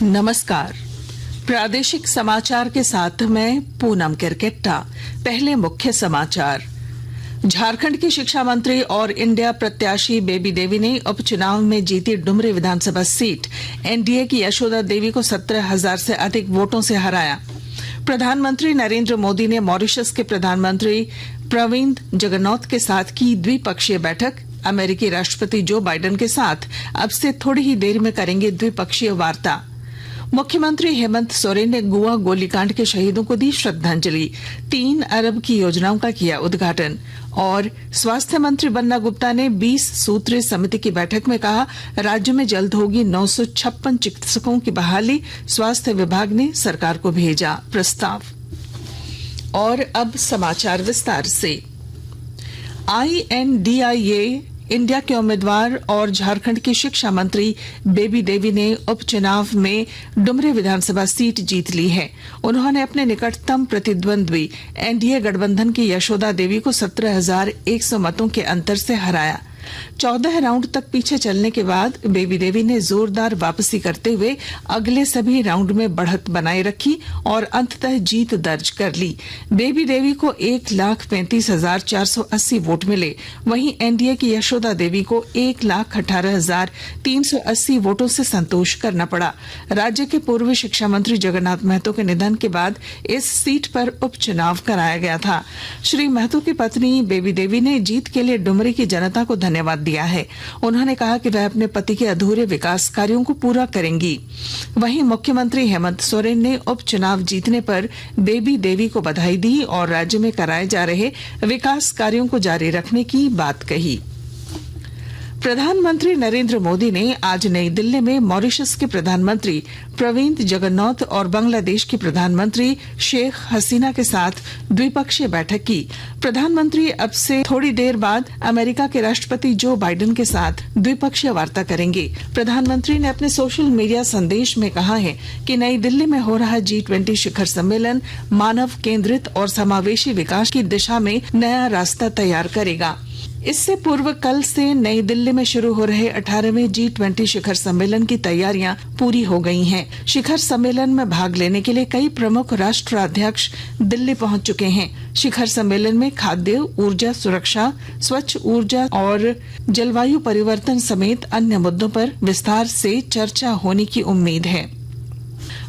नमस्कार। प्रादेशिक समाचार के साथ मैं पूनम किरकेट्टा। पहले मुख्य समाचार। झारखंड की शिक्षा मंत्री और इंडिया प्रत्याशी बेबी देवी ने उपचुनाव में जीती डुमरी विधानसभा सीट एनडीए की यशोदा देवी को 17,000 से अधिक वोटों से हराया। प्रधानमंत्री नरेंद्र मोदी ने मॉरिशस के प्रधानमंत्री प्रविंद जगन्नाथ के साथ की द्विपक्षीय बैठक। अमेरिकी राष्ट्रपति जो बाइडेन के साथ अब से थोड़ी ही देर में करेंगे द्विपक्षीय वार्ता। मुख्यमंत्री हेमंत सोरेन ने गोवा गोलीकांड के शहीदों को दी श्रद्धांजलि। 3 अरब की योजनाओं का किया उद्घाटन। और स्वास्थ्य मंत्री बन्ना गुप्ता ने 20 सूत्रीय समिति की बैठक में कहा, राज्य में जल्द होगी 956 चिकित्सकों की बहाली। स्वास्थ्य विभाग ने सरकार को भेजा प्रस्ताव। और अब समाचार विस्तार से। INDIA इंडिया के उम्मीदवार और झारखंड की शिक्षा मंत्री बेबी देवी ने उपचुनाव में डुमरी विधानसभा सीट जीत ली है। उन्होंने अपने निकटतम प्रतिद्वंद्वी एनडीए गठबंधन की यशोदा देवी को 17,100 मतों के अंतर से हराया। 14 राउंड तक पीछे चलने के बाद बेबी देवी ने जोरदार वापसी करते हुए अगले सभी राउंड में बढ़त बनाए रखी और अंततः जीत दर्ज कर ली। बेबी देवी को 1,35,480 वोट मिले। वहीं एनडीए की यशोदा देवी को 1,18,380 वोटों से संतोष करना पड़ा। राज्य के पूर्व शिक्षा मंत्री जगन्नाथ महतो के निधन के बाद इस सीट पर उपचुनाव कराया गया था। श्री महतो की पत्नी बेबी देवी ने जीत के लिए डुमरी की जनता को धन्यवाद दिया है। उन्होंने कहा कि वह अपने पति के अधूरे विकास कार्यों को पूरा करेंगी। वहीं मुख्यमंत्री हेमंत सोरेन ने उपचुनाव जीतने पर बेबी देवी को बधाई दी और राज्य में कराए जा रहे विकास कार्यों को जारी रखने की बात कही। प्रधानमंत्री नरेंद्र मोदी ने आज नई दिल्ली में मॉरिशस के प्रधानमंत्री प्रविंद जगन्नाथ और बांग्लादेश की प्रधानमंत्री शेख हसीना के साथ द्विपक्षीय बैठक की। प्रधानमंत्री अब से थोड़ी देर बाद अमेरिका के राष्ट्रपति जो बाइडेन के साथ द्विपक्षीय वार्ता करेंगे। प्रधानमंत्री ने अपने सोशल मीडिया संदेश में कहा है कि नई दिल्ली में हो रहा G20 शिखर सम्मेलन मानव केंद्रित और समावेशी विकास की दिशा में नया रास्ता तैयार करेगा। इससे पूर्व कल से नई दिल्ली में शुरू हो रहे 18वें G20 शिखर सम्मेलन की तैयारियां पूरी हो गई हैं। शिखर सम्मेलन में भाग लेने के लिए कई प्रमुख राष्ट्राध्यक्ष दिल्ली पहुंच चुके हैं। शिखर सम्मेलन में खाद्य, ऊर्जा सुरक्षा, स्वच्छ ऊर्जा और जलवायु परिवर्तन समेत अन्य मुद्दों पर विस्तार से चर्चा होने की उम्मीद है।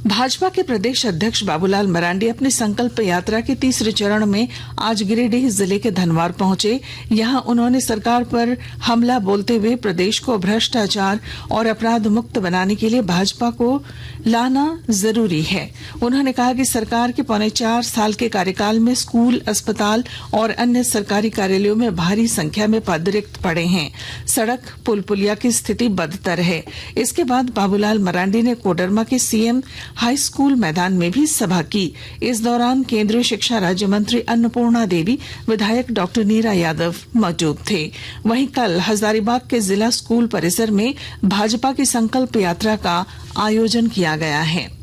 भाजपा के प्रदेश अध्यक्ष बाबूलाल मरांडी अपनी संकल्प यात्रा के तीसरे चरण में आज गिरिडीह जिले के धनवार पहुंचे। यहां उन्होंने सरकार पर हमला बोलते हुए प्रदेश को भ्रष्टाचार और अपराध मुक्त बनाने के लिए भाजपा को लाना जरूरी है। उन्होंने कहा कि सरकार के 4.25 साल के कार्यकाल में स्कूल, अस्पताल और अन्य सरकारी कार्यालयों में भारी संख्या में पद रिक्त पड़े हैं। सड़क, पुल पुलिया की स्थिति बदतर है। इसके बाद बाबूलाल मरांडी ने कोडरमा के सीएम हाई स्कूल मैदान में भी सभा की। इस दौरान केंद्रीय शिक्षा राज्य मंत्री अन्नपूर्णा देवी, विधायक डॉक्टर नीरा यादव मौजूद थे। वहीं कल हजारीबाग के जिला स्कूल परिसर में भाजपा की संकल्प यात्रा का आयोजन किया गया है।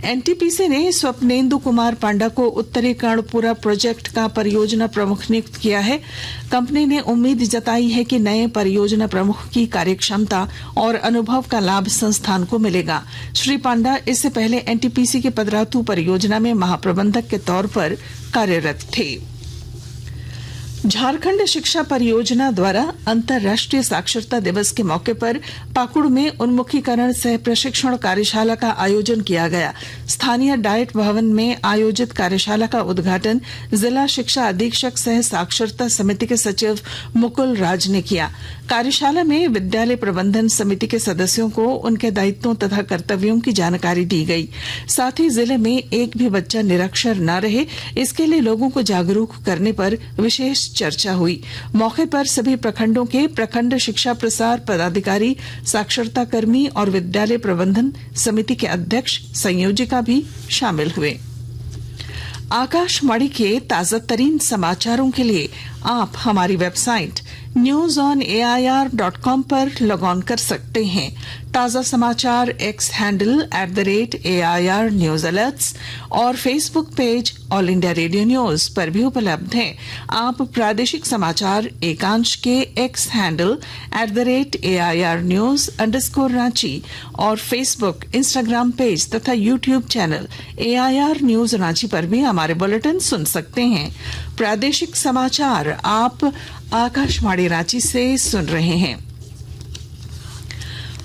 एनटीपीसी ने स्वप्नेंदु कुमार पांडा को उत्तरी कर्णपुरा प्रोजेक्ट का परियोजना प्रमुख नियुक्त किया है। कंपनी ने उम्मीद जताई है कि नए परियोजना प्रमुख की कार्यक्षमता और अनुभव का लाभ संस्थान को मिलेगा। श्री पांडा इससे पहले एनटीपीसी के पदरातू परियोजना में महाप्रबंधक के तौर पर कार्यरत थे। झारखंड शिक्षा परियोजना द्वारा अंतर्राष्ट्रीय साक्षरता दिवस के मौके पर पाकुड़ में उन्मुखीकरण सह प्रशिक्षण कार्यशाला का आयोजन किया गया। स्थानीय डाइट भवन में आयोजित कार्यशाला का उद्घाटन जिला शिक्षा अधीक्षक सह साक्षरता समिति के सचिव मुकुल राज ने किया। कार्यशाला में विद्यालय प्रबंधन समिति के सदस्यों को उनके दायित्वों तथा कर्तव्यों की जानकारी दी गई। साथ ही जिले में एक भी बच्चा निरक्षर न रहे, इसके लिए लोगों को जागरूक करने पर विशेष चर्चा हुई। मौके पर सभी प्रखंडों के प्रखंड शिक्षा प्रसार पदाधिकारी, साक्षरता कर्मी और विद्यालय प्रबंधन समिति के अध्यक्ष, संयोजिका भी शामिल हुए। आकाशवाणी के ताजा तरीन समाचारों के लिए आप हमारी वेबसाइट newsonair.com पर लॉग ऑन कर सकते हैं। ताजा समाचार X handle @AIR news alerts और Facebook page All India Radio News पर भी उपलब्ध हैं। आप प्रादेशिक समाचार एकांश के एक्स हैंडल @AIR न्यूज _ और फेसबुक, इंस्टाग्राम पेज तथा YouTube channel AIR news Ranchi पर भी हमारे बुलेटिन सुन सकते हैं। प्रादेशिक समाचार आप आकाशवाणी रांची से सुन रहे हैं।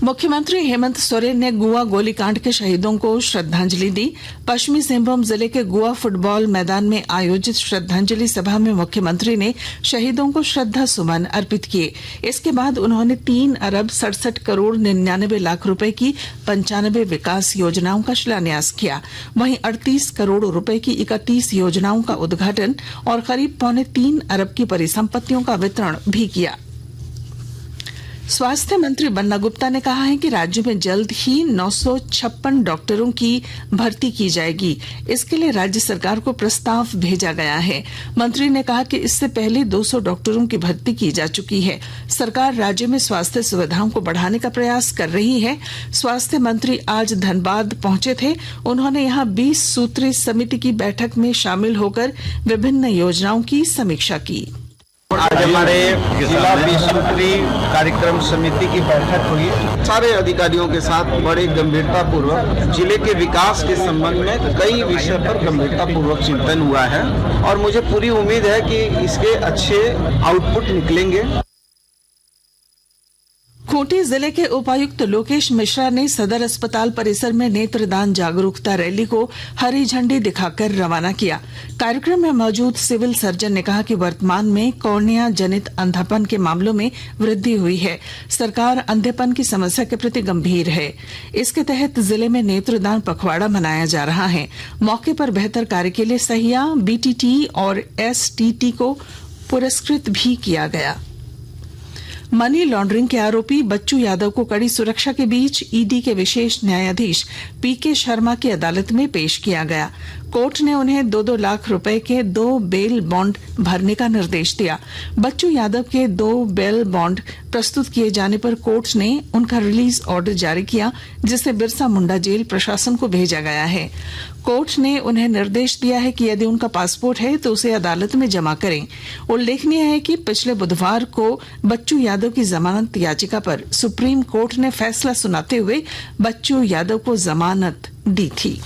मुख्यमंत्री हेमंत सोरेन ने गुआ गोलीकांड के शहीदों को श्रद्धांजलि दी। पश्चिमी सिंहभूम जिले के गुआ फुटबॉल मैदान में आयोजित श्रद्धांजलि सभा में मुख्यमंत्री ने शहीदों को श्रद्धा सुमन अर्पित किए। इसके बाद उन्होंने 3 अरब 67 करोड़ 99 लाख रुपए की 95 विकास योजनाओं का शिलान्यास किया। वहीं 38 करोड़ रुपए की 31 योजनाओं का उद्घाटन और करीब 3.25 अरब की परिसंपत्तियों का वितरण भी किया। स्वास्थ्य मंत्री बन्ना गुप्ता ने कहा है कि राज्य में जल्द ही 956 डॉक्टरों की भर्ती की जाएगी। इसके लिए राज्य सरकार को प्रस्ताव भेजा गया है। मंत्री ने कहा कि इससे पहले 200 डॉक्टरों की भर्ती की जा चुकी है। सरकार राज्य में स्वास्थ्य सुविधाओं को बढ़ाने का प्रयास कर रही है। स्वास्थ्य मंत्री आज धनबाद पहुंचे थे। उन्होंने यहां 20 सूत्री समिति की बैठक में शामिल होकर विभिन्न योजनाओं की समीक्षा की। आज हमारे जिला 20 सूत्री कार्यक्रम समिति की बैठक हुई। सारे अधिकारियों के साथ बड़े गंभीरता पूर्वक जिले के विकास के संबंध में कई विषय पर गंभीरता पूर्वक चिंतन हुआ है और मुझे पूरी उम्मीद है कि इसके अच्छे आउटपुट निकलेंगे। खूंटी जिले के उपायुक्त लोकेश मिश्रा ने सदर अस्पताल परिसर में नेत्रदान जागरूकता रैली को हरी झंडी दिखाकर रवाना किया। कार्यक्रम में मौजूद सिविल सर्जन ने कहा कि वर्तमान में कॉर्निया जनित अंधापन के मामलों में वृद्धि हुई है। सरकार अंधेपन की समस्या के प्रति गंभीर है। इसके तहत जिले में नेत्रदान पखवाड़ा मनाया जा रहा है। मौके पर बेहतर कार्य के लिए सहिया, BTT और STT को पुरस्कृत भी किया गया। मनी लॉन्ड्रिंग के आरोपी बच्चू यादव को कड़ी सुरक्षा के बीच ईडी के विशेष न्यायाधीश PK शर्मा की अदालत में पेश किया गया। कोर्ट ने उन्हें 2-2 लाख रुपए के 2 बेल बॉन्ड भरने का निर्देश दिया। बच्चू यादव के 2 बेल बॉन्ड प्रस्तुत किए जाने पर कोर्ट ने उनका रिलीज ऑर्डर जारी किया, जिसे बिरसा मुंडा जेल प्रशासन को भेजा गया है। कोर्ट ने उन्हें निर्देश दिया है कि यदि उनका पासपोर्ट है तो उसे अदालत में जमा करें। उल्लेखनीय है कि पिछले बुधवार को बच्चू यादव की जमानत याचिका पर सुप्रीम कोर्ट ने फैसला सुनाते हुए बच्चू यादव को जमानत दी थी।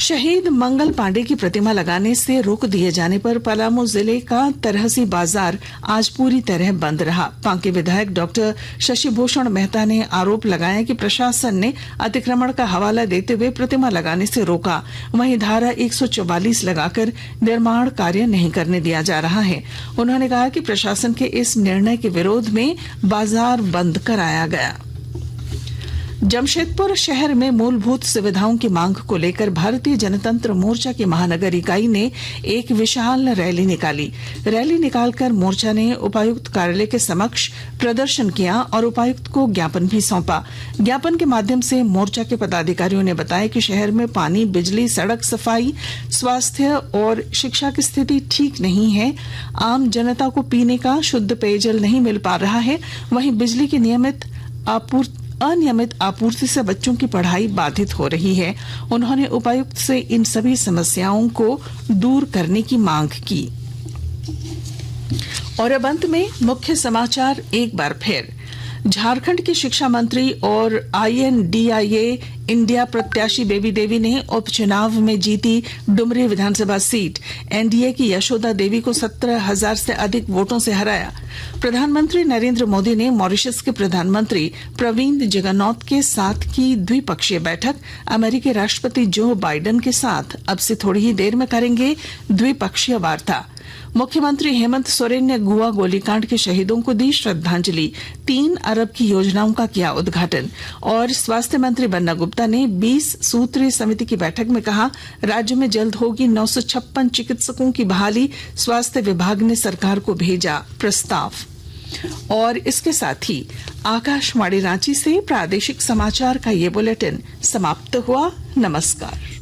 शहीद मंगल पांडे की प्रतिमा लगाने से रोक दिए जाने पर पलामू जिले का तरहसी बाजार आज पूरी तरह बंद रहा। पांके विधायक डॉक्टर शशिभूषण मेहता ने आरोप लगाया कि प्रशासन ने अतिक्रमण का हवाला देते हुए प्रतिमा लगाने से रोका। वहीं धारा 144 लगाकर निर्माण कार्य नहीं करने दिया जा रहा है। उन्होंने कहा कि प्रशासन के इस निर्णय के विरोध में बाजार बंद कराया गया। जमशेदपुर शहर में मूलभूत सुविधाओं की मांग को लेकर भारतीय जनतंत्र मोर्चा की महानगर इकाई ने एक विशाल रैली निकाली। रैली निकालकर मोर्चा ने उपायुक्त कार्यालय के समक्ष प्रदर्शन किया और उपायुक्त को ज्ञापन भी सौंपा। ज्ञापन के माध्यम से मोर्चा के पदाधिकारियों ने बताया कि शहर में पानी, बिजली, सड़क सफाई, स्वास्थ्य और शिक्षा की स्थिति ठीक नहीं है। आम जनता को पीने का शुद्ध पेयजल नहीं मिल पा रहा है। वहीं बिजली की अनियमित आपूर्ति से बच्चों की पढ़ाई बाधित हो रही है। उन्होंने उपायुक्त से इन सभी समस्याओं को दूर करने की मांग की। और अब अंत में मुख्य समाचार एक बार फिर। झारखंड की शिक्षा मंत्री और INDIA इंडिया प्रत्याशी बेबी देवी ने उपचुनाव में जीती डुमरी विधानसभा सीट। NDA की यशोदा देवी को 17,000 से अधिक वोटों से हराया। प्रधानमंत्री नरेंद्र मोदी ने मॉरिशस के प्रधानमंत्री प्रविंद जगन्नॉथ के साथ की द्विपक्षीय बैठक। अमेरिकी राष्ट्रपति जो बाइडेन के साथ अब से थोड़ी ही देर में करेंगे द्विपक्षीय वार्ता। मुख्यमंत्री हेमंत सोरेन ने गुआ गोलीकांड के शहीदों को दी श्रद्धांजलि। 3 अरब की योजनाओं का किया उद्घाटन। और स्वास्थ्य मंत्री बन्ना गुप्ता ने 20 सूत्रीय समिति की बैठक में कहा, राज्य में जल्द होगी 956 चिकित्सकों की बहाली। स्वास्थ्य विभाग ने सरकार को भेजा प्रस्ताव। और इसके साथ ही आकाशवाणी रांची से प्रादेशिक समाचार का ये बुलेटिन समाप्त हुआ। नमस्कार।